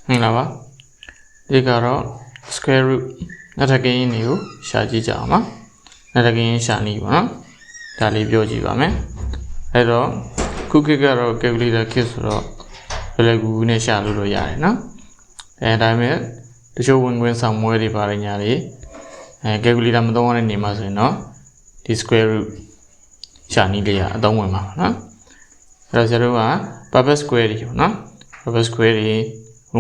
là ba đi cả đó square root nó ra cái nhiều xả chỉ chảo mà nó ra cái xả nhiều mà ta lấy biểu gì vậy mẹ hay đó cookie cả đó cái gì đó kiss đó rồi gu này xả luôn rồi vậy nó đây mẹ tôi cho quên xong mua đi vào nhà đi cái gì đó mình đâu có nên mà rồi nó đi square root xả nhiều đi à đâu mà nó rồi giờ đó papa square đi nó papa square đi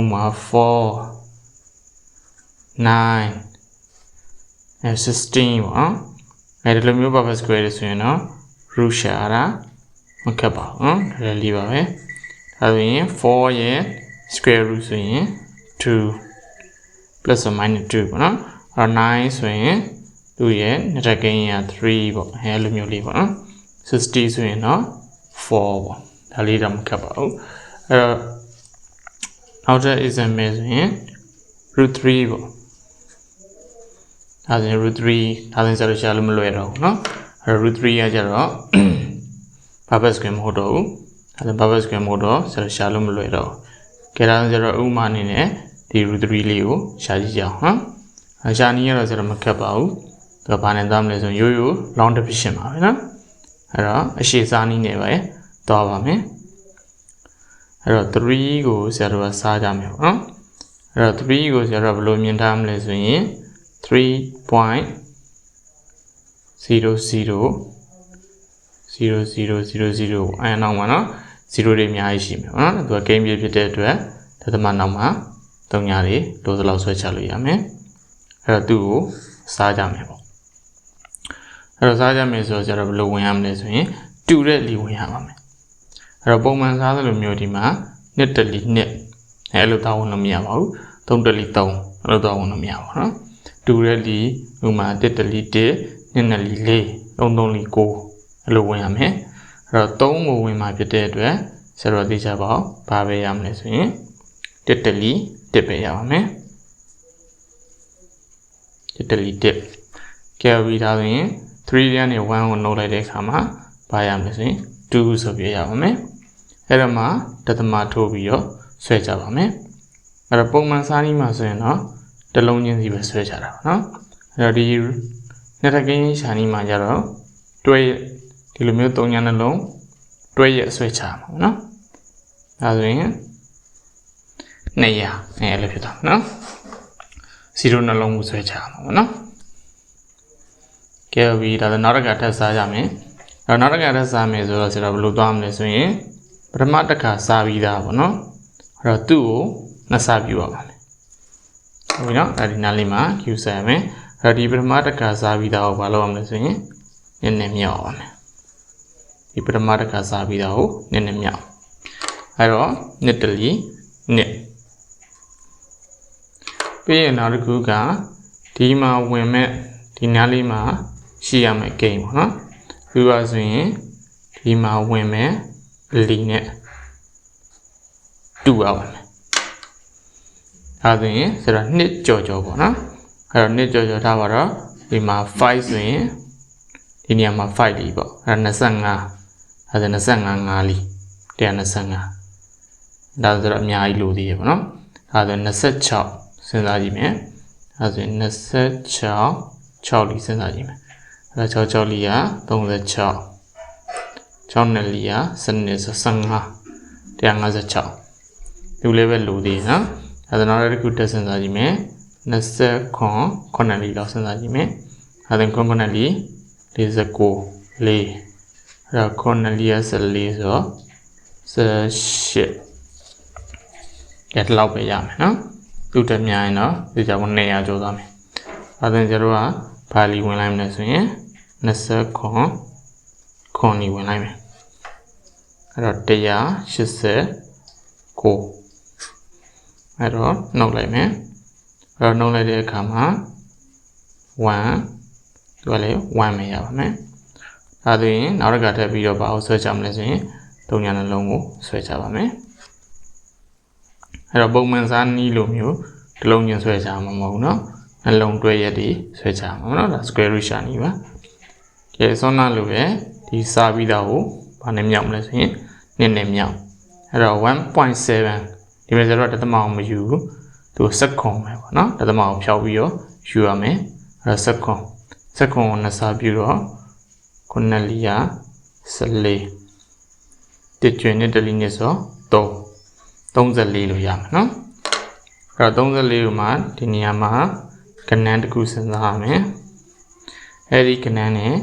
mà 4 9 and 16 hả? Này làမျိုး papa square ဆိုရင်တော့ root ရှာတာမခက်ပါဘူးနော်ဒါလည်းလေးပါပဲဒါဆိုရင်4ရဲ့ square root ဆိုရင်2 plus or minus 2ပေါ့နော်အဲ့9ဆိုရင်သူ့ရဲ့နှစ်ထပ်ကိန်းက3ပေါ့အဲ့လိုမျိုးလေးပေါ့နော်60ဆိုရင်တော့4ပေါ့ဒါလေးတော့မခက်ပါဘူးအဲ့တော့နောက်ထပ် example ဆိုရင် root 3ပေါ့ဒါဆိုရင် root 3ဒါဆိုရင်ရှာလို့မလွယ်တော့ဘူးเนาะအဲ့ root 3ကကျတော့ papa square မဟုတ်တော့ဘူးဒါဆို papa square မဟုတ်တော့ရှာလို့မလွယ်တော့ကဲဒါဆိုကျတော့ဥပမာအနေနဲ့ဒီ root 3လေးကိုရှာကြည့်ကြအောင်ဟာရှာနည်းရတော့ဆိုတော့မခက်ပါဘူးဒါဘာနဲ့သွားမလဲဆိုရင်ရိုးရိုး long division ပါပဲเนาะအဲ့တော့အရှိစားနည်းနဲ့ပဲသွားပါမယ်အဲ့တော့3ကိုဆရာတို့ကစားကြမယ်ပေါ့နော်အဲ့တော့3ကိုဆရာတို့ကဘယ်လိုမြင်ထားမလဲဆိုရင် 3.000000 အဲ့နောက်မှာနော်0တွေအများကြီးရှိမယ်ပေါ့နော်သူက game ပြဖြစ်တဲ့အတွက်ဒသမနောက်မှာ3ညာတွေလိုစလောက်ဆွဲချလို့ရမယ်အဲ့တော့သူ့ကိုစားကြမယ်ပေါ့အဲ့တော့စားကြမယ်ဆိုတော့ကျတော့ဘယ်လိုဝင်ရမလဲဆိုရင်တူတဲ့လီဝင်ရပါမယ်အဲ့တော့ပုံမှန်စားသလိုမျိုးဒီမှာနှစ်တလီနှစ်အဲ့လိုတောင်းဝင်လို့မရပါဘူး3တလီ3အဲ့လိုတောင်းဝင်လို့မရပါဘူးနော်တူတဲ့လီဥမာ1တလီ1နှစ်နှစ်လီ4 3လီ9အဲ့လိုဝင်ရမယ်အဲ့တော့3ကိုဝင်မှာဖြစ်တဲ့အတွက်ဆရာတော်သိချပါအောင်ဘာပဲရမလဲဆိုရင်1တလီ1ပဲရပါမယ်1တလီ1ကဲပြီးသားဆိုရင်3ရနဲ့1ကိုနှုတ်လိုက်တဲ့အခါမှာဘာရမလဲဆိုရင်2ဆိုပြရပါမယ်အဲ့တော့မှဒသမထိုးပြီးတော့ဆွဲကြပါမယ်အဲ့တော့ပုံမှန်စားနည်းမှာဆိုရင်တော့တလုံးချင်းစီပဲဆွဲကြတာပေါ့နော်အဲ့တော့ဒီနှစ်ထပ်ကင်းရှာနည်းမှာကြတော့တွဲဒီလိုမျိုး3ညာနှလုံးတွဲရက်ဆွဲချမှာပေါ့နော်ဒါဆိုရင်200အဲ့လိုဖြစ်တာနော်0နှလုံးကိုဆွဲချမှာပေါ့နော်ကဲပြီးဒါဆိုနောက်တစ်ခါထပ်စားကြမယ်အဲ့တော့နောက်တစ်ခါထပ်စားမယ်ဆိုတော့ဆရာဘယ်လိုသွားမလဲဆိုရင်ပထမတစ်ခါစားပြီးသားပေါ့နော်အဲ့တော့သူ့ကိုနှစ်စားပြရပါမယ်ဟုတ်ပြီနော်အဲ့ဒီနားလေးမှာ Q ဆက်ရမယ်အဲ့တော့ဒီပထမတစ်ခါစားပြီးသားကိုဘာလုပ်ရမလဲဆိုရင်နည်းနည်းမြောက်အောင်မယ်ဒီပထမတစ်ခါစားပြီးသားကိုနည်းနည်းမြောက်အဲ့တော့နှစ်တလီနှစ်ပြီးရင်နောက်တစ်ခုကဒီမှာဝင်မဲ့ဒီနားလေးမှာရှိရမယ့်ကိန်းပေါ့နော်ပြီးပါဆိုရင်ဒီမှာဝင်မဲ့လီနဲ့တူရပါမယ်ဒါဆိုရင်ဆိုတော့နှစ်ကြော်ပေါ့နော်အဲ့တော့နှစ်ကြော်ထားပါတော့ဒီမှာ5ဆိုရင်ဒီနေရာမှာ5လီပေါ့အဲ့ဒါ25အဲ့ဒါ25 5လီ125ဒါဆိုတော့အများကြီးလိုသေးရပေါ့နော်ဒါဆို26စဉ်းစားကြည့်မယ်ဒါဆိုရင်26 6လီစဉ်းစားကြည့်မယ်အဲ့ဒါ6လီက36 6နဲ့လီက15 156ဒီလေးပဲလိုသေးနော်အဲ့ဒါနောက်တစ်ခုတက်စဉ်းစားကြည့်မယ်29 လီလောက်စဉ်းစားကြည့်မယ်အဲ့ဒါ9လီ49 4အဲ့ဒါ9လီက14ဆို18အဲ့လောက်ပဲရမယ်နော်သူ့တက်များရင်တော့ဒီကြောင့်200ကျော်သွားမယ်အဲ့ဒါကျတော့ဘာလီဝင်လိုက်မလဲဆိုရင်29 လီဝင်လိုက်မယ်အဲ့တော့189အဲ့တော့နှုတ်လိုက်မယ်အဲ့တော့နှုတ်လိုက်တဲ့အခါမှာ1သူကလည်း1ပဲရပါမယ်ဒါဆိုရင်နောက်တစ်ခါထပ်ပြီးတော့ဘာကိုဆွဲချမလဲဆိုရင်3ညာနှလုံးကိုဆွဲချပါမယ်အဲ့တော့ပုံမှန်စားနည်းလိုမျိုးတစ်လုံးချင်းဆွဲချမှာမဟုတ်ဘူးเนาะနှလုံးတွဲရက်တွေဆွဲချမှာเนาะဒါ square root ရှာနည်းပါကဲစောနာလိုပဲဒီစားပြီးသားကိုဘာနဲ့မြောက်မလဲဆိုရင်2နဲ့မြောက်အဲ့တော့ 1.7 ဒီမှာ0ကတသမအောင်မယူဘူးသူစက္ကွန်ပဲပေါ့နော်တသမအောင်ဖြောက်ပြီးတော့ယူရမယ်အဲ့တော့စက္ကွန်ကိုနှစ်စားပြုတော့ခုနှစ်လီယာ14တစ်ကျွင်းနဲ့တလီနဲ့ဆို34လို့ရမယ်နော်အဲ့တော့34ကိုမှဒီနေရာမှာကဏ္ဍတစ်ခုစဉ်းစားရမယ်အဲ့ဒီကဏ္ဍနဲ့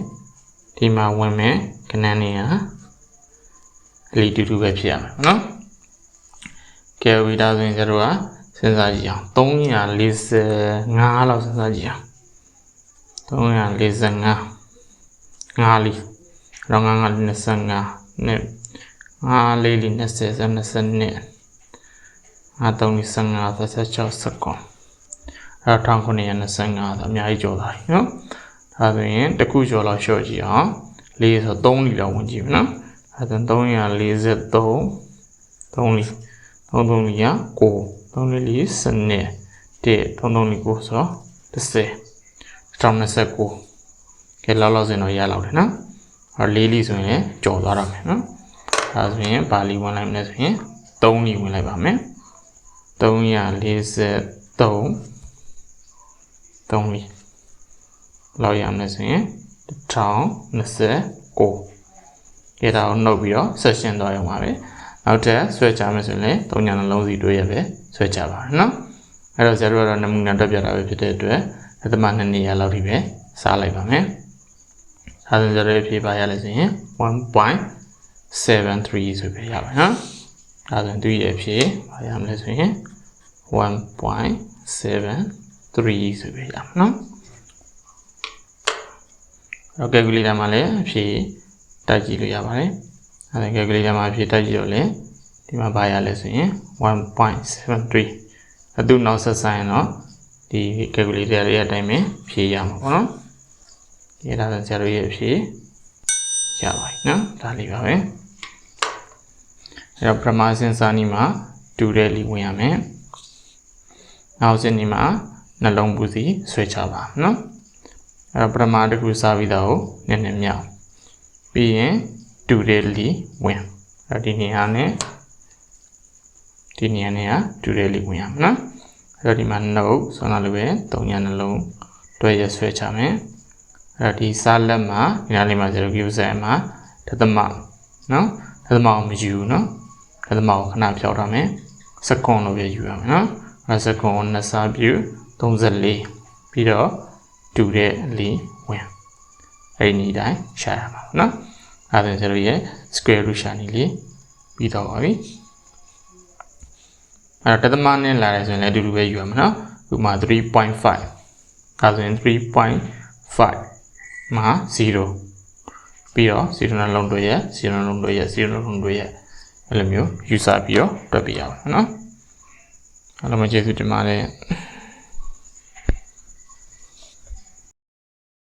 ဒီမှာဝင်မယ်ကဏ္ဍနေရာအလီတူတူပဲဖြစ်ရမယ်နော်ကဲဝီဒါဆိုရင်ကျတော့စဉ်းစားကြည့်အောင်345လောက်စဉ်းစားကြည့်အောင်345 5လီတော့5 25နဲ့5လေးလီ20 22 5 3 15 16 19အဲ့တော့1925ဆိုအများကြီးကျော်သွားပြီနော်ဒါဆိုရင်တစ်ခုကျော်လောက်ရှော့ကြည့်အောင်4ဆို3လီလောက်ဝင်ကြည့်မယ်နော်အဲ့ဒါ343 3လီ3လီက9 3လီစနစ်1 3လီ9ဆို10 29ကဲလောက်စင်တော့ရလောက်တယ်နော်အဲ့4လီဆိုရင်ကျော်သွားတော့မယ်နော်ဒါဆိုရင်ဘာလီဝင်လိုက်မလဲဆိုရင်3လီဝင်လိုက်ပါမယ်343 3လီလောက်ရမယ်ဆိုရင်1029ကဲဒါကိုနှုတ်ပြီးတော့ဆက်ရှင်းသွားရအောင်ပါပဲနောက်ထပ်ဆွဲချမယ်ဆိုရင်လည်း3ညာနှလုံးစီတွေးရပဲဆွဲချပါနော်အဲ့တော့0ကတော့နမူနာတက်ပြတာပဲဖြစ်တဲ့အတွက်အသမ2နေရာလောက်ထိပဲစားလိုက်ပါမယ်ဒါဆို0ရဲ့ဖြေပါရလဲဆိုရင် 1.73 ဆိုပြရပါနော်ဒါဆိုသူရဲ့ဖြေပါရမလဲဆိုရင် 1.73 ဆိုပြရမှာနော်တော့ calculator မှာလည်းအဖြေတိုက်ကြည့်လို့ရပါတယ်အဲဒါ calculator မှာအဖြေတိုက်ကြည့်တော့လေဒီမှာပါရလဲဆိုရင် 1.73 အတူနောက်ဆက်ဆိုင်တော့ဒီ calculator ရဲ့အတိုင်းပဲဖြေရမှာပေါ့နော်ဒီဒါဆို0ရဲ့အဖြေရပါပြီနော်ဒါလေးပါပဲအဲ့တော့ပထမအဆင့်စာနည်းမှာတူတဲ့လီဝင်ရမယ်နောက်အဆင့်ဒီမှာနှလုံးပူစီဆွဲချပါနော်အဲ့တော့ပထမတစ်ခုစားပြီးတော့နည်းနည်းမြောက်ပြီးရင်တူတဲ့လီဝင်အဲ့ဒီနေရာနဲ့တူတဲ့လီဝင်ရမယ်နော်အဲ့တော့ဒီမှာနှုတ်ဆိုတော့လည်းပဲ3ညာနှလုံးတွဲရဆွဲချမယ်အဲ့ဒီစားလက်မှာဒီနားလေးမှာ0 view set မှာဒသမနော်ဒသမအောင်မယူနော်ဒသမအောင်ခဏဖြောက်ထားမယ်စက္ကွန်လို့ပဲယူရမယ်နော်အဲ့စက္ကွန်ကိုနှစ်စားပြု34ပြီးတော့တူတဲ့လီဝင်အဲ့ဒီနေတိုင်းရှာရမှာနော်အဲ့ဒါဆိုရင်square root ရှာနေလေပြီးတော့ပါပြီအဲ့တော့ဒသမနဲ့လာတယ်ဆိုရင်လည်းအတူတူပဲယူရမှာနော်ဥပမာ 3.5 ဒါဆိုရင် 3.5 မှာ0ပြီးတော့0နှလုံးတွဲရ0နှလုံးတွဲရ0နှလုံးတွဲရအဲ့လိုမျိုးယူဆပြီးတော့တွက်ပြရအောင်နော်အားလုံးကျေးဇူးတင်ပါတယ်